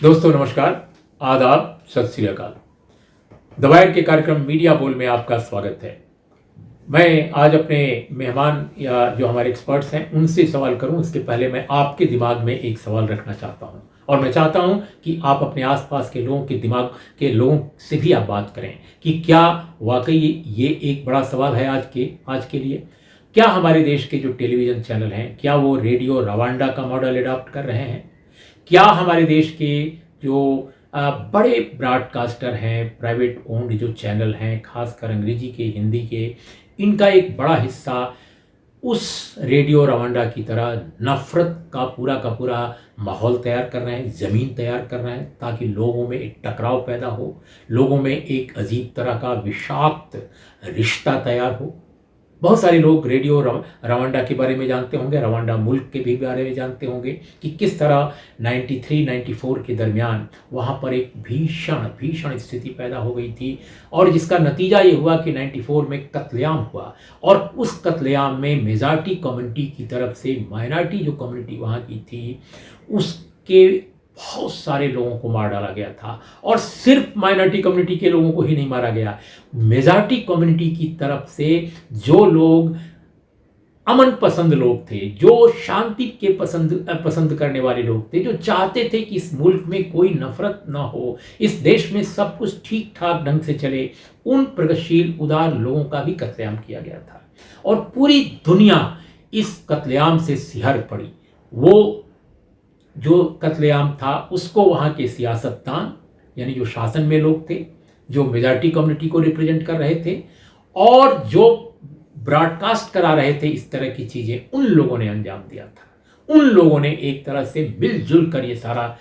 दोस्तों नमस्कार, आदाब, सत श्री अकाल। दवायर के कार्यक्रम मीडिया बोल में आपका स्वागत है। मैं आज अपने मेहमान या जो हमारे एक्सपर्ट्स हैं उनसे सवाल करूं, उसके पहले मैं आपके दिमाग में एक सवाल रखना चाहता हूं और मैं चाहता हूं कि आप अपने आसपास के लोगों के दिमाग के लोगों से भी आप बात करें कि क्या वाकई ये एक बड़ा सवाल है आज के लिए। क्या हमारे देश के जो टेलीविज़न चैनल हैं, क्या वो रेडियो रवांडा का मॉडल अडॉप्ट कर रहे हैं? क्या हमारे देश के जो बड़े ब्रॉडकास्टर हैं, प्राइवेट ओन्ड जो चैनल हैं, खासकर अंग्रेजी के, हिंदी के, इनका एक बड़ा हिस्सा उस रेडियो रवांडा की तरह नफ़रत का पूरा माहौल तैयार कर रहे हैं, ज़मीन तैयार कर रहे हैं, ताकि लोगों में एक टकराव पैदा हो, लोगों में एक अजीब तरह का विषाक्त रिश्ता तैयार हो। बहुत सारे लोग रेडियो रवांडा के बारे में जानते होंगे, रवांडा मुल्क के भी बारे में जानते होंगे कि किस तरह 93-94 के दरमियान वहाँ पर एक भीषण स्थिति पैदा हो गई थी और जिसका नतीजा ये हुआ कि 94 में कत्लेआम हुआ और उस कत्लेआम में मेजॉरिटी कम्युनिटी की तरफ से माइनॉरिटी जो कम्युनिटी वहाँ की थी उसके बहुत सारे लोगों को मार डाला गया था। और सिर्फ माइनॉरिटी कम्युनिटी के लोगों को ही नहीं मारा गया, मेजॉरिटी कम्युनिटी की तरफ से जो लोग अमन पसंद लोग थे, जो शांति के पसंद करने वाले लोग थे, जो चाहते थे कि इस मुल्क में कोई नफरत ना हो, इस देश में सब कुछ ठीक ठाक ढंग से चले, उन प्रगतिशील उदार लोगों का भी कत्लेआम किया गया था और पूरी दुनिया इस कत्लेआम से सिहर पड़ी। वो जो कत्लेआम था उसको वहाँ के सियासतदान यानी जो शासन में लोग थे, जो मेजॉरिटी कम्युनिटी को रिप्रेजेंट कर रहे थे और जो ब्रॉडकास्ट करा रहे थे इस तरह की चीज़ें, उन लोगों ने अंजाम दिया था। उन लोगों ने एक तरह से मिलजुल कर ये सारा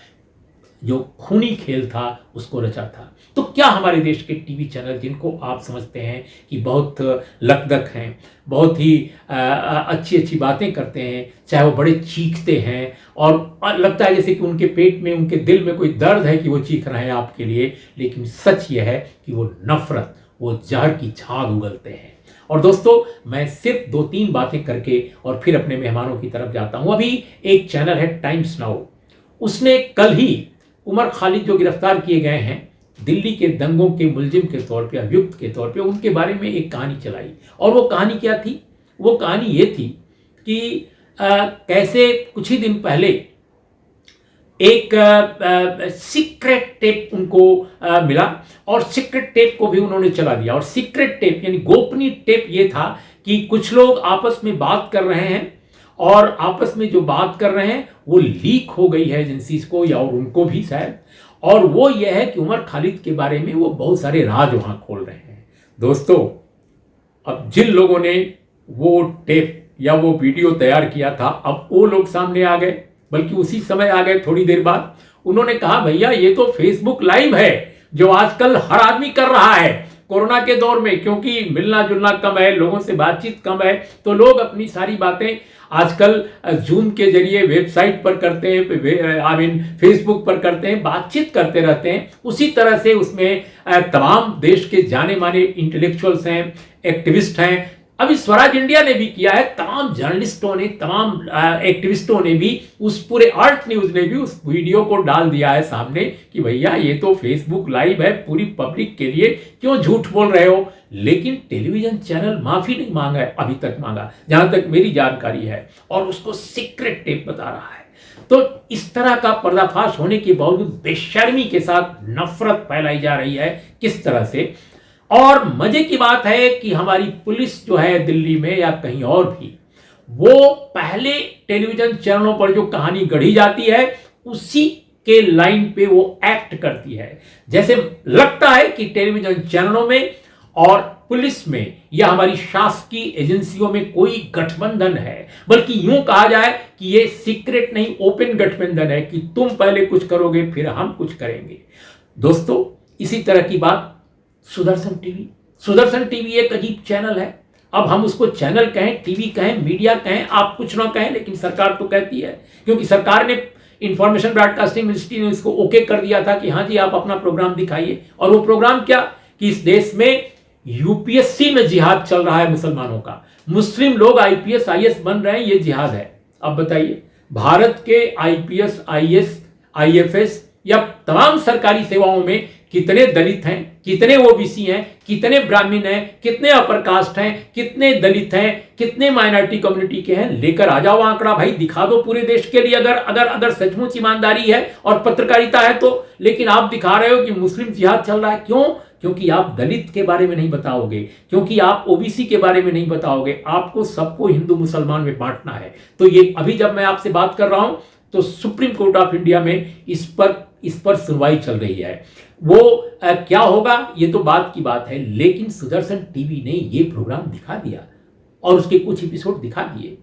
जो खूनी खेल था उसको रचा था। तो क्या हमारे देश के टीवी चैनल, जिनको आप समझते हैं कि बहुत लकदक हैं, बहुत ही अच्छी बातें करते हैं, चाहे वो बड़े चीखते हैं और लगता है जैसे कि उनके पेट में, उनके दिल में कोई दर्द है कि वो चीख रहे हैं आपके लिए, लेकिन सच ये है कि वो नफरत, वो जहर की झाग उगलते हैं। और दोस्तों, मैं सिर्फ 2-3 बातें करके और फिर अपने मेहमानों की तरफ जाता हूँ। अभी एक चैनल है टाइम्स नाउ, उसने कल ही उमर खालिद जो गिरफ्तार किए गए हैं दिल्ली के दंगों के मुलजिम के तौर पे, अभियुक्त के तौर पे, उनके बारे में एक कहानी चलाई। और वो कहानी क्या थी? वो कहानी ये थी कि कैसे कुछ ही दिन पहले एक सीक्रेट टेप उनको मिला और सीक्रेट टेप को भी उन्होंने चला दिया। और सीक्रेट टेप यानी गोपनीय टेप ये था कि कुछ लोग आपस में बात कर रहे हैं और आपस में जो बात कर रहे हैं वो लीक हो गई है एजेंसीज को या और उनको भी शायद, और वो ये है कि उमर खालिद के बारे में वो बहुत सारे राज वहां खोल रहे हैं। दोस्तों, अब जिन लोगों ने वो टेप या वो वीडियो तैयार किया था, अब वो लोग सामने आ गए, बल्कि उसी समय आ गए, थोड़ी देर बाद। उन्होंने कहा, भैया ये तो फेसबुक लाइव है जो आजकल हर आदमी कर रहा है कोरोना के दौर में, क्योंकि मिलना जुलना कम है, लोगों से बातचीत कम है, तो लोग अपनी सारी बातें आजकल जूम के जरिए वेबसाइट पर करते हैं, फेसबुक पर करते हैं, बातचीत करते रहते हैं। उसी तरह से उसमें तमाम देश के जाने माने इंटेलेक्चुअल्स हैं, एक्टिविस्ट हैं। अभी स्वराज इंडिया ने भी किया है, तमाम जर्नलिस्टों ने, तमाम एक्टिविस्टों ने भी, उस पूरे आर्ट न्यूज ने भी उस वीडियो को डाल दिया है सामने कि भैया ये तो फेसबुक लाइव है, पूरी पब्लिक के लिए, क्यों झूठ बोल रहे हो। लेकिन टेलीविजन चैनल माफी नहीं मांगा है, अभी तक मांगा जहां तक मेरी जानकारी है, और उसको सीक्रेट टेप बता रहा है। तो इस तरह का पर्दाफाश होने के बावजूद बेशर्मी के साथ नफरत फैलाई जा रही है, किस तरह से। और मजे की बात है कि हमारी पुलिस जो है दिल्ली में या कहीं और भी, वो पहले टेलीविजन चैनलों पर जो कहानी गढ़ी जाती है उसी के लाइन पे वो एक्ट करती है। जैसे लगता है कि टेलीविजन चैनलों में और पुलिस में या हमारी शासकीय एजेंसियों में कोई गठबंधन है, बल्कि यूं कहा जाए कि ये सीक्रेट नहीं, ओपन गठबंधन है कि तुम पहले कुछ करोगे फिर हम कुछ करेंगे। दोस्तों, इसी तरह की बात सुदर्शन टीवी एक अजीब चैनल है। अब हम उसको चैनल कहें, टीवी कहें, मीडिया कहें, आप कुछ ना कहें, लेकिन सरकार तो कहती है, क्योंकि सरकार ने, इंफॉर्मेशन ब्रॉडकास्टिंग मिनिस्ट्री ने इसको ओके कर दिया था कि हाँ जी आप अपना प्रोग्राम दिखाइए। और वो प्रोग्राम क्या कि इस देश में यूपीएससी में जिहाद चल रहा है मुसलमानों का, मुस्लिम लोग आईपीएस आईएएस बन रहे हैं, ये जिहाद है। अब बताइए, भारत के आईपीएस आईएएस आईएफएस या तमाम सरकारी सेवाओं में कितने दलित हैं, कितने ओबीसी हैं, कितने ब्राह्मण हैं, कितने अपर कास्ट हैं, कितने दलित हैं, कितने माइनॉरिटी कम्युनिटी के हैं, लेकर आ जाओ आंकड़ा भाई, दिखा दो पूरे देश के लिए, अगर अगर अगर सचमुच ईमानदारी है और पत्रकारिता है तो। लेकिन आप दिखा रहे हो कि मुस्लिम जिहाद चल रहा है। क्यों? क्योंकि आप दलित के बारे में नहीं बताओगे, क्योंकि आप ओबीसी के बारे में नहीं बताओगे, आपको सबको हिंदू मुसलमान में बांटना है। तो ये अभी जब मैं आपसे बात कर रहा हूं तो सुप्रीम कोर्ट ऑफ इंडिया में इस पर सुनवाई चल रही है। वो क्या होगा ये तो बात की बात है, लेकिन सुदर्शन टीवी ने ये प्रोग्राम दिखा दिया और उसके कुछ एपिसोड दिखा दिए,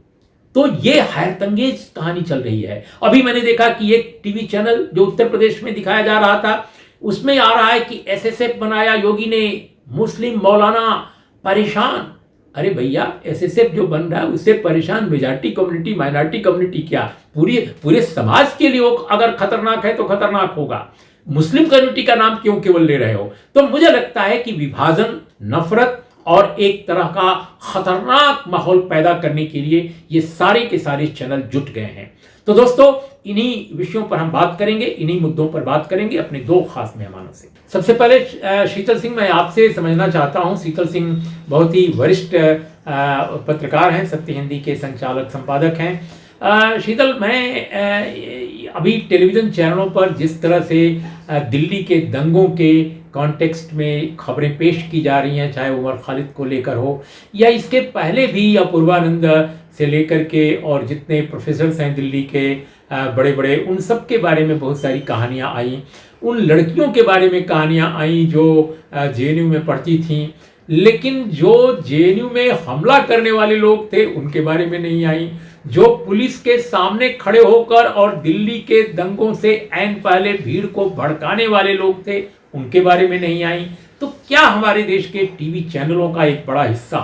तो ये हैरतंगेज कहानी चल रही है। अभी मैंने देखा कि एक टीवी चैनल जो उत्तर प्रदेश में दिखाया जा रहा था, उसमें आ रहा है कि एसएसएफ बनाया योगी ने, मुस्लिम मौलाना परेशान। अरे भैया, एसएसएफ जो बन रहा है उससे परेशान मेजॉरिटी कम्युनिटी, माइनॉरिटी कम्युनिटी क्या, पूरे समाज के लिए अगर खतरनाक है तो खतरनाक होगा। मुस्लिम कम्युनिटी का नाम क्यों केवल ले रहे हो? तो मुझे लगता है कि विभाजन, नफरत और एक तरह का खतरनाक माहौल पैदा करने के लिए ये सारे के सारे चैनल जुट गए हैं। तो दोस्तों, इन्हीं विषयों पर हम बात करेंगे, इन्हीं मुद्दों पर बात करेंगे अपने दो खास मेहमानों से। सबसे पहले शीतल सिंह, मैं आपसे समझना चाहता हूं। शीतल सिंह बहुत ही वरिष्ठ पत्रकार हैं, सत्य हिंदी के संचालक संपादक हैं। शीतल, मैं अभी टेलीविजन चैनलों पर जिस तरह से दिल्ली के दंगों के कॉन्टेक्स्ट में खबरें पेश की जा रही हैं, चाहे उमर खालिद को लेकर हो या इसके पहले भी अपूर्वानंद से लेकर के और जितने प्रोफेसर्स हैं दिल्ली के बड़े बड़े, उन सब के बारे में बहुत सारी कहानियां आई। उन लड़कियों के बारे में कहानियां आई जो जेएनयू में पढ़ती थीं, लेकिन जो जेएनयू में हमला करने वाले लोग थे उनके बारे में नहीं आई। जो पुलिस के सामने खड़े होकर और दिल्ली के दंगों से ऐन पहले भीड़ को भड़काने वाले लोग थे उनके बारे में नहीं आई। तो क्या हमारे देश के टीवी चैनलों का एक बड़ा हिस्सा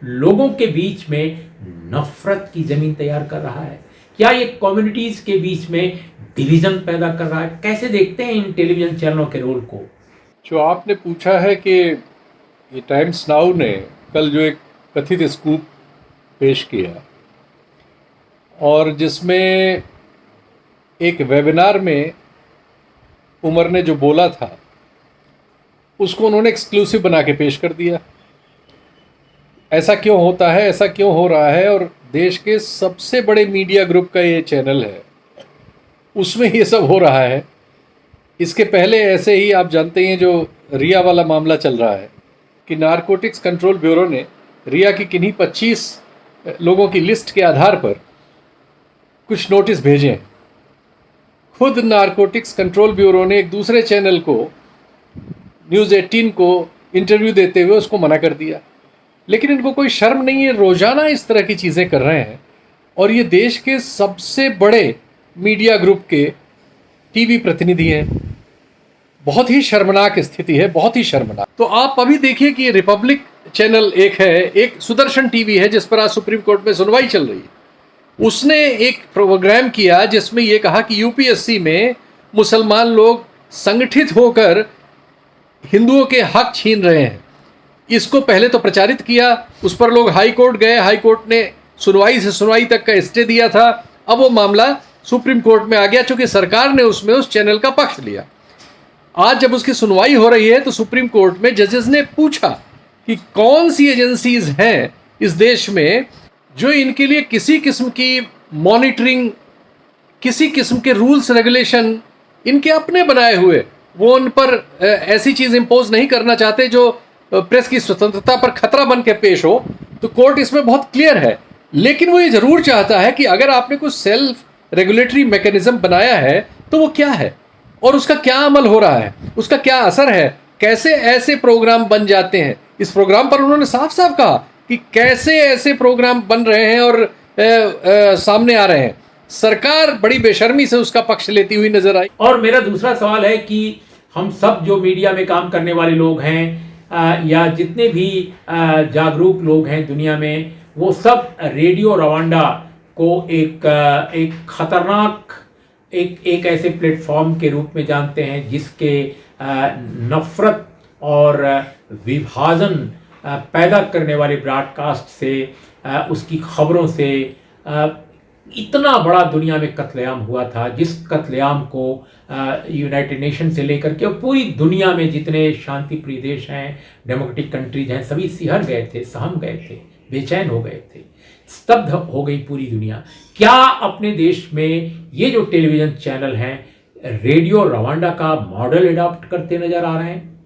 लोगों के बीच में नफरत की जमीन तैयार कर रहा है? क्या ये कम्युनिटीज के बीच में डिवीजन पैदा कर रहा है? कैसे देखते हैं इन टेलीविजन चैनलों के रोल को? जो आपने पूछा है कि ये टाइम्स नाउ ने कल जो एक कथित स्कूप पेश किया और जिसमें एक वेबिनार में उमर ने जो बोला था उसको उन्होंने एक्सक्लूसिव बना के पेश कर दिया। ऐसा क्यों होता है, ऐसा क्यों हो रहा है? और देश के सबसे बड़े मीडिया ग्रुप का ये चैनल है, उसमें ये सब हो रहा है। इसके पहले ऐसे ही आप जानते हैं जो रिया वाला मामला चल रहा है कि नारकोटिक्स कंट्रोल ब्यूरो ने रिया की किन्हीं 25 लोगों की लिस्ट के आधार पर कुछ नोटिस भेजे हैं। खुद नारकोटिक्स कंट्रोल ब्यूरो ने एक दूसरे चैनल को, न्यूज़ 18 को इंटरव्यू देते हुए उसको मना कर दिया। लेकिन इनको कोई शर्म नहीं है, रोज़ाना इस तरह की चीज़ें कर रहे हैं। और ये देश के सबसे बड़े मीडिया ग्रुप के टीवी प्रतिनिधि हैं। बहुत ही शर्मनाक स्थिति है, बहुत ही शर्मनाक। तो आप अभी देखिए कि रिपब्लिक चैनल एक है, एक सुदर्शन टीवी है जिस पर आज सुप्रीम कोर्ट में सुनवाई चल रही है। उसने एक प्रोग्राम किया जिसमें यह कहा कि यूपीएससी में मुसलमान लोग संगठित होकर हिंदुओं के हक छीन रहे हैं। इसको पहले तो प्रचारित किया, उस पर लोग हाई कोर्ट गए, हाई कोर्ट ने सुनवाई से सुनवाई तक का स्टे दिया था। अब वो मामला सुप्रीम कोर्ट में आ गया चूंकि सरकार ने उसमें उस चैनल का पक्ष लिया। आज जब उसकी सुनवाई हो रही है तो सुप्रीम कोर्ट में जजेस ने पूछा कि कौन सी एजेंसीज हैं इस देश में जो इनके लिए किसी किस्म की मॉनिटरिंग, किसी किस्म के रूल्स रेगुलेशन इनके अपने बनाए हुए, वो उन पर ऐसी चीज़ इम्पोज नहीं करना चाहते जो प्रेस की स्वतंत्रता पर खतरा बन के पेश हो। तो कोर्ट इसमें बहुत क्लियर है। लेकिन वो ये ज़रूर चाहता है कि अगर आपने कुछ सेल्फ रेगुलेटरी मैकेनिज्म बनाया है तो वो क्या है और उसका क्या अमल हो रहा है, उसका क्या असर है, कैसे ऐसे प्रोग्राम बन जाते हैं। इस प्रोग्राम पर उन्होंने साफ साफ कहा कि कैसे ऐसे प्रोग्राम बन रहे हैं और सामने आ रहे हैं। सरकार बड़ी बेशर्मी से उसका पक्ष लेती हुई नजर आई। और मेरा दूसरा सवाल है कि हम सब जो मीडिया में काम करने वाले लोग हैं या जितने भी जागरूक लोग हैं दुनिया में, वो सब रेडियो रवांडा को एक खतरनाक एक ऐसे प्लेटफॉर्म के रूप में जानते हैं जिसके नफरत और विभाजन पैदा करने वाले ब्रॉडकास्ट से, उसकी खबरों से इतना बड़ा दुनिया में कत्लेआम हुआ था, जिस कत्लेआम को यूनाइटेड नेशन से लेकर के पूरी दुनिया में जितने शांति प्रिय देश हैं, डेमोक्रेटिक कंट्रीज हैं, सभी सिहर गए थे, सहम गए थे, बेचैन हो गए थे, स्तब्ध हो गई पूरी दुनिया। क्या अपने देश में ये जो टेलीविजन चैनल हैं रेडियो रवांडा का मॉडल अडॉप्ट करते नजर आ रहे हैं?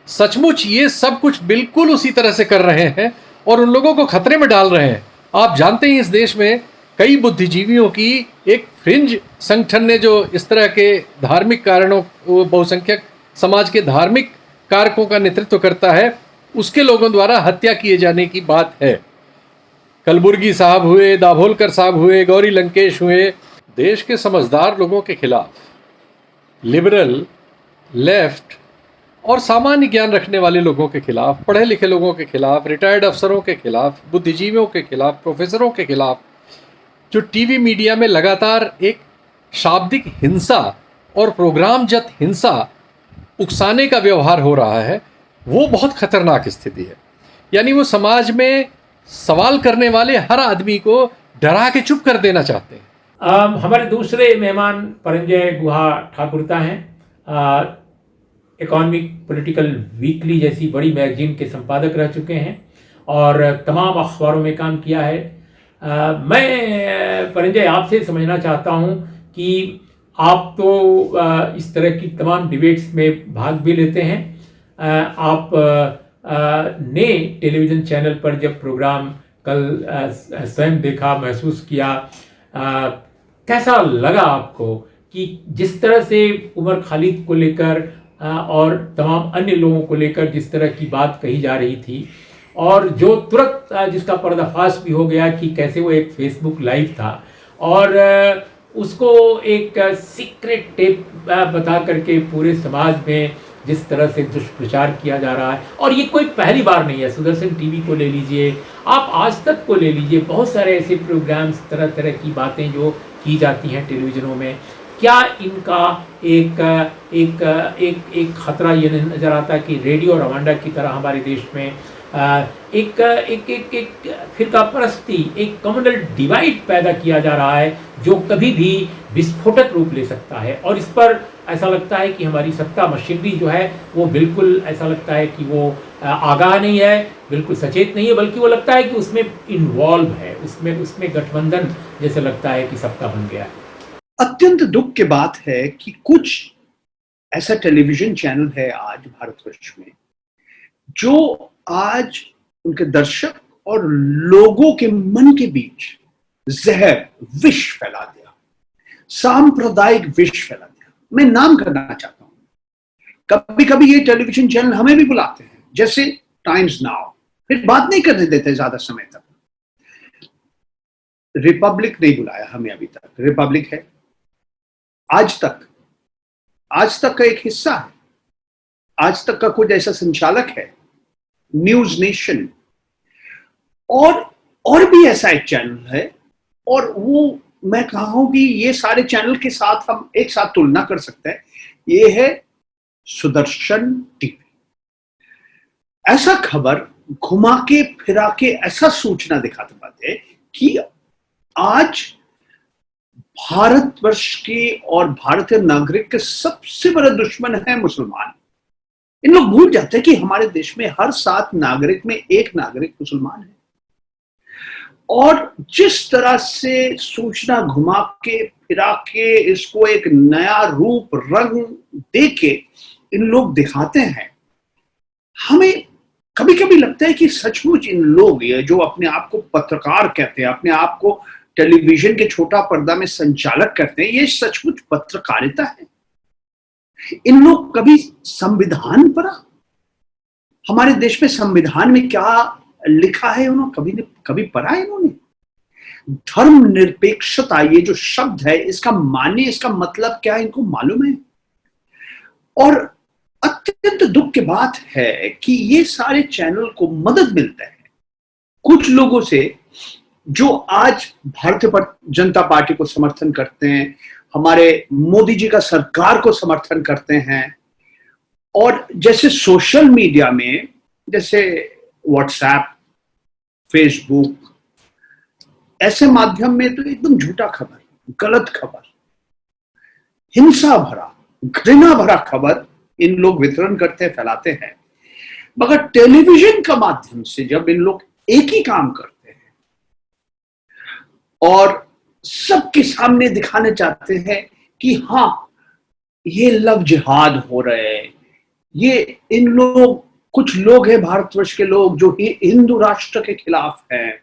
सचमुच ये सब कुछ बिल्कुल उसी तरह से कर रहे हैं और उन लोगों को खतरे में डाल रहे हैं। आप जानते हैं इस देश में कई बुद्धिजीवियों की एक फ्रिंज संगठन ने जो इस तरह के धार्मिक कारणों, बहुसंख्यक समाज के धार्मिक कारकों का नेतृत्व करता है, उसके लोगों द्वारा हत्या किए जाने की बात है। कलबुर्गी साहब हुए, दाभोलकर साहब हुए, गौरी लंकेश हुए। देश के समझदार लोगों के खिलाफ, लिबरल, लेफ्ट और सामान्य ज्ञान रखने वाले लोगों के खिलाफ, पढ़े लिखे लोगों के खिलाफ, रिटायर्ड अफसरों के खिलाफ, बुद्धिजीवियों के खिलाफ, प्रोफेसरों के खिलाफ जो टीवी मीडिया में लगातार एक शाब्दिक हिंसा और प्रोग्रामजत हिंसा उकसाने का व्यवहार हो रहा है, वो बहुत खतरनाक स्थिति है। यानी वो समाज में सवाल करने वाले हर आदमी को डरा के चुप कर देना चाहते हैं। हमारे दूसरे मेहमान परंजय गुहा ठाकुरता हैं। इकोनॉमिक पॉलिटिकल वीकली जैसी बड़ी मैगजीन के संपादक रह चुके हैं और तमाम अखबारों में काम किया है। मैं परंजय आपसे समझना चाहता हूं कि आप तो इस तरह की तमाम डिबेट्स में भाग भी लेते हैं। आप ने टेलीविज़न चैनल पर जब प्रोग्राम कल स्वयं देखा, महसूस किया, कैसा लगा आपको कि जिस तरह से उमर खालिद को लेकर और तमाम अन्य लोगों को लेकर जिस तरह की बात कही जा रही थी और जो तुरंत जिसका पर्दाफाश भी हो गया कि कैसे वो एक फेसबुक लाइव था और उसको एक सीक्रेट टेप बता करके पूरे समाज में जिस तरह से दुष्प्रचार किया जा रहा है। और ये कोई पहली बार नहीं है। सुदर्शन टीवी को ले लीजिए, आप आज तक को ले लीजिए, बहुत सारे ऐसे प्रोग्राम्स, तरह तरह की बातें जो की जाती हैं टेलीविज़नों में। क्या इनका एक खतरा ये नज़र आता है कि रेडियो रवांडा की तरह हमारे देश में एक फिरका परस्ती, एक कम्युनल डिवाइड पैदा किया जा रहा है जो कभी भी विस्फोटक रूप ले सकता है? और इस पर ऐसा लगता है कि हमारी सत्ता मशीनरी जो है वो बिल्कुल ऐसा लगता है कि वो आगाह नहीं है, बिल्कुल सचेत नहीं है, बल्कि वो लगता है कि उसमें इन्वॉल्व है, उसमें गठबंधन जैसे लगता है कि सबका बन गया है। अत्यंत दुख की बात है कि कुछ ऐसा टेलीविजन चैनल है आज भारतवर्ष में जो आज उनके दर्शक और लोगों के मन के बीच जहर, विष फैला दिया, सांप्रदायिक विष फैला दिया। मैं नाम करना चाहता हूं। कभी कभी ये टेलीविजन चैनल हमें भी बुलाते हैं, जैसे टाइम्स नाउ, फिर बात नहीं करने देते ज्यादा समय तक। रिपब्लिक नहीं बुलाया हमें अभी तक। रिपब्लिक है, आज तक का एक हिस्सा है, आज तक का कुछ ऐसा संचालक है, न्यूज नेशन, और भी ऐसा एक चैनल है। और वो मैं कहूं कि ये सारे चैनल के साथ हम एक साथ तुलना कर सकते हैं। ये है सुदर्शन टीवी। ऐसा खबर घुमा के फिरा के ऐसा सूचना दिखाते पाते कि आज भारतवर्ष के और भारतीय नागरिक के सबसे बड़ा दुश्मन है मुसलमान। इन लोग भूल जाते हैं कि हमारे देश में हर 7 नागरिक में 1 नागरिक मुसलमान है। और जिस तरह से सूचना घुमा के फिरा के इसको एक नया रूप, रंग दे के इन लोग दिखाते हैं, हमें कभी कभी लगता है कि सचमुच इन लोग, ये जो अपने आप को पत्रकार कहते हैं, अपने आप को टेलीविजन के छोटा पर्दा में संचालक करते हैं, ये सचमुच पत्रकारिता है? इन लोग कभी संविधान पढ़ा? हमारे देश में संविधान में क्या लिखा है उन्होंने कभी पढ़ा है इन्होंने? धर्मनिरपेक्षता, ये जो शब्द है, इसका माने, इसका मतलब क्या है, इनको मालूम है? और अत्यंत दुख की बात है कि ये सारे चैनल को मदद मिलता है कुछ लोगों से जो आज भारतीय जनता पार्टी को समर्थन करते हैं, हमारे मोदी जी का सरकार को समर्थन करते हैं। और जैसे सोशल मीडिया में, जैसे व्हाट्सएप, फेसबुक, ऐसे माध्यम में तो एकदम झूठा खबर, गलत खबर, हिंसा भरा, घृणा भरा खबर इन लोग वितरण करते फैलाते हैं। मगर टेलीविजन का माध्यम से जब इन लोग एक ही काम करते हैं और सबके सामने दिखाने चाहते हैं कि हाँ, ये लव जिहाद हो रहे हैं, ये इन लोग, कुछ लोग हैं भारतवर्ष के लोग जो हिंदू राष्ट्र के खिलाफ हैं,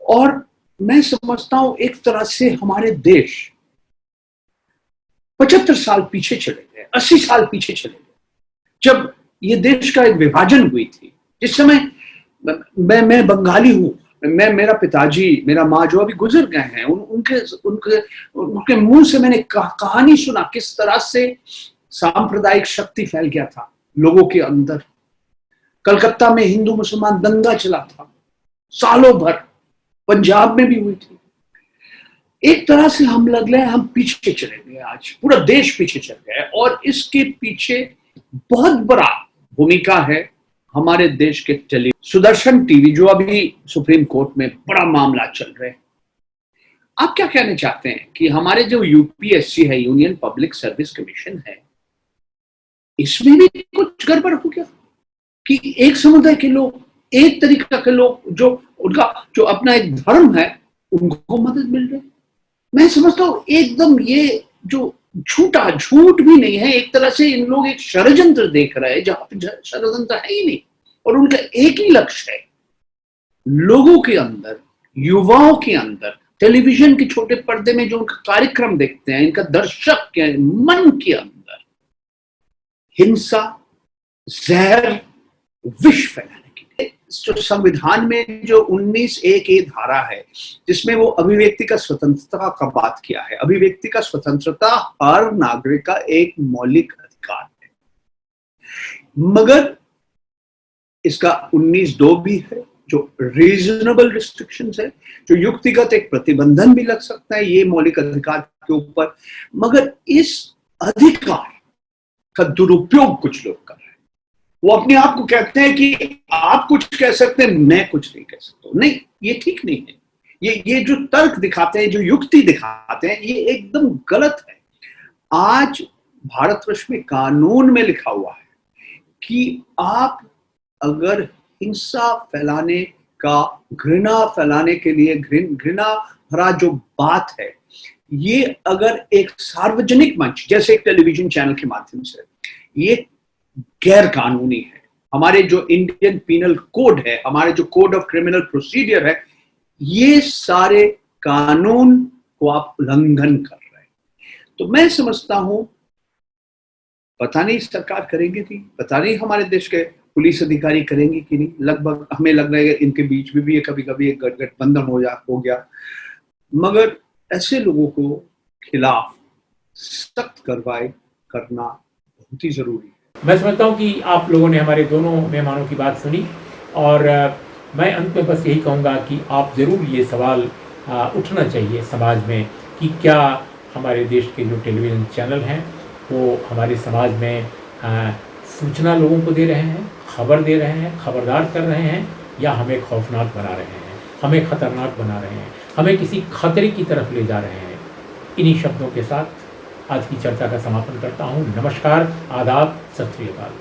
और मैं समझता हूं एक तरह से हमारे देश 75 साल पीछे चले गए, 80 साल पीछे चले गए, जब ये देश का एक विभाजन हुई थी। जिस समय मैं बंगाली हूं, मैं, मेरा पिताजी, मेरा माँ जो अभी गुजर गए हैं, उनके उनके उनके मुंह से मैंने कहानी सुना किस तरह से सांप्रदायिक शक्ति फैल गया था लोगों के अंदर। कलकत्ता में हिंदू मुसलमान दंगा चला था सालों भर, पंजाब में भी हुई थी। एक तरह से हम लग रहे हैं हम पीछे चले गए, आज पूरा देश पीछे चल गया है, और इसके पीछे बहुत बड़ा भूमिका है हमारे देश के सुदर्शन टीवी, जो अभी सुप्रीम कोर्ट में बड़ा मामला चल रहा है। आप क्या कहना चाहते हैं कि हमारे जो यूपीएससी है, यूनियन पब्लिक सर्विस कमीशन है, इसमें भी कुछ गड़बड़ हो गया कि एक समुदाय के लोग, एक तरीका के लोग, जो उनका जो अपना एक धर्म है, उनको मदद मिल रही। मैं समझता हूं एकदम ये जो झूठ भी नहीं है, एक तरह से इन लोग एक षड्यंत्र देख रहे हैं जहां पे षड्यंत्र है ही नहीं, और उनका एक ही लक्ष्य है, लोगों के अंदर, युवाओं के अंदर, टेलीविजन के छोटे पर्दे में जो उनका कार्यक्रम देखते हैं, इनका दर्शक के मन के अंदर हिंसा, जहर, विष फैलाने के लिए जो संविधान में जो 19(1)(a) धारा है, जिसमें वो अभिव्यक्ति का स्वतंत्रता का बात किया है। अभिव्यक्ति का स्वतंत्रता हर नागरिक का एक मौलिक अधिकार है, मगर इसका 19(2) भी है जो रीजनेबल रिस्ट्रिक्शंस है, जो युक्तिगत एक प्रतिबंधन भी लग सकता है ये मौलिक अधिकार के ऊपर, मगर इस अधिकार का दुरुपयोग कुछ लोग कर रहे हैं। वो अपने आप को कहते हैं कि आप कुछ कह सकते हैं, मैं कुछ नहीं कह सकता। नहीं, ये ठीक नहीं है। ये जो तर्क दिखाते हैं, जो युक्ति दिखाते हैं, ये एकदम गलत है। आज भारतवर्ष में कानून में लिखा हुआ है कि आप अगर हिंसा फैलाने का, घृणा फैलाने के लिए, घृणा भरा जो बात है, ये अगर एक सार्वजनिक मंच जैसे एक टेलीविजन चैनल के माध्यम से, ये गैर कानूनी है। हमारे जो इंडियन पीनल कोड है, हमारे जो कोड ऑफ क्रिमिनल प्रोसीजर है, ये सारे कानून को आप उल्लंघन कर रहे हैं। तो मैं समझता हूं, पता नहीं सरकार करेंगे कि, पता नहीं हमारे देश के पुलिस अधिकारी करेंगे कि नहीं। लगभग हमें लग रहा है इनके बीच में भी ये कभी-कभी एक गठबंधन हो गया, मगर ऐसे लोगों को खिलाफ सख्त कार्रवाई करना बहुत ही जरूरी है। मैं समझता हूँ कि आप लोगों ने हमारे दोनों मेहमानों की बात सुनी, और मैं अंत में बस यही कहूँगा कि आप ज़रूर ये सवाल उठना चाहिए समाज में कि क्या हमारे देश के जो टेलीविज़न चैनल हैं वो हमारे समाज में सूचना लोगों को दे रहे हैं, खबर दे रहे हैं, खबरदार कर रहे हैं, या हमें खौफनाक बना रहे हैं, हमें ख़तरनाक बना रहे हैं, हमें किसी खतरे की तरफ ले जा रहे हैं। इन्हीं शब्दों के साथ आज की चर्चा का समापन करता हूँ। नमस्कार, आदाब, सत श्री अकाल।